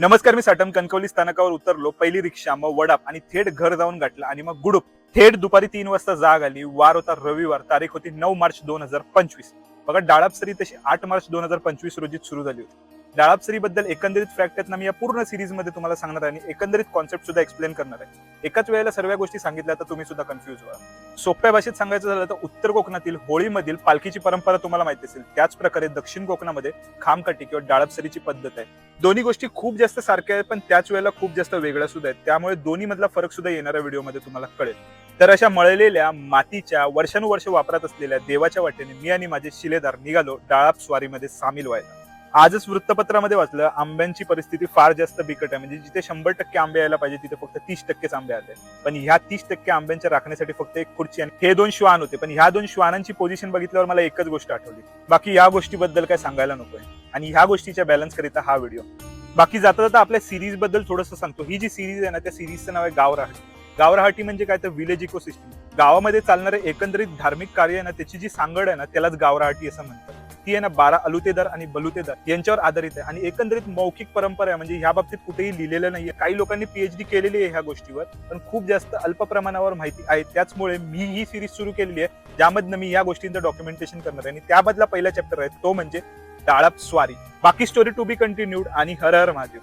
नमस्कार, मी साटम कणकवली स्थानकावर उतरलो. पहिली रिक्षा, मग वडाप आणि थेट घर जाऊन गाठलं आणि मग गुडूप. थेट दुपारी 3 वाजता जाग आली. वार होता रविवार, तारीख होती 9 मार्च 2025. बघा, डाळापसरी तशी 8 मार्च 2025 रोजी सुरू झाली होती. डाळापसरी बद्दल एकंदरीत फॅक्ट आहेत ना, मी या पूर्ण सिरीज मध्ये तुम्हाला सांगणार आहे आणि एकंदरीत कॉन्सेप्ट सुद्धा एक्सप्लेन करणार आहे. एकाच वेळेला सर्व गोष्टी सांगितल्या तर तुम्ही सुद्धा कन्फ्युज व्हा. सोप्या भाषेत सांगायचं झालं तर उत्तर कोकणातील होळीमधील पालखीची परंपरा तुम्हाला माहिती असेल. त्याच प्रकारे दक्षिण कोकणामध्ये खामकाठी किंवा डाळापसरीची पद्धत आहे. दोन्ही गोष्टी खूप जास्त सारख्या आहेत, पण त्याच वेळेला खूप जास्त वेगळ्या सुद्धा आहेत. त्यामुळे दोन्ही मधला फरक सुद्धा येणाऱ्या व्हिडिओमध्ये तुम्हाला कळेल. तर अशा मळलेल्या मातीच्या वर्षानुवर्ष वापरात असलेल्या देवाच्या वाटेने मी आणि माझे शिलेदार निघालो डाळाप स्वारीमध्ये सामील व्हायला. आजच वृत्तपत्रामध्ये वाचलं, आंब्यांची परिस्थिती फार जास्त बिकट आहे. म्हणजे जिथे 100% आंबे यायला पाहिजे तिथे फक्त 30%च आंबे आले. पण ह्या 30% आंब्यांच्या राखण्यासाठी फक्त एक खुर्ची आणि हे 2 श्वान होते. पण ह्या 2 श्वानांची पोझिशन बघितल्यावर मला एकच गोष्ट आठवली, बाकी या गोष्टीबद्दल काय सांगायला नकोय. आणि ह्या गोष्टीच्या बॅलन्स करिता हा व्हिडिओ. बाकी जाता जाता आपल्या सिरीज बद्दल थोडंसं सांगतो. ही जी सिरीज आहे ना, त्या सिरीजचं नाव आहे गावराहाटी. गावराहाटी म्हणजे काय तर विलेज इकोसिस्टम. गावामध्ये चालणारे एकंदरीत धार्मिक कार्य आहे ना, त्याची जी सांगड आहे ना, त्यालाच गावराहाटी असं म्हणतात. ती आहे ना 12 अलुतेदार आणि बलुतेदार यांच्यावर आधारित आहे आणि एकंदरीत मौखिक परंपरा आहे. म्हणजे ह्या बाबतीत कुठेही लिहिलेलं नाहीये. काही लोकांनी पीएचडी केलेली आहे ह्या गोष्टीवर, पण खूप जास्त अल्प प्रमाणावर माहिती आहे. त्याचमुळे मी ही सिरीज सुरू केलेली आहे, ज्यामधनं मी या गोष्टींचं डॉक्युमेंटेशन करणार आहे. आणि त्यामधला पहिला चॅप्टर आहे तो म्हणजे डाळाप स्वारी. बाकी स्टोरी टू बी कंटिन्यूड आणि हर हर महादेव.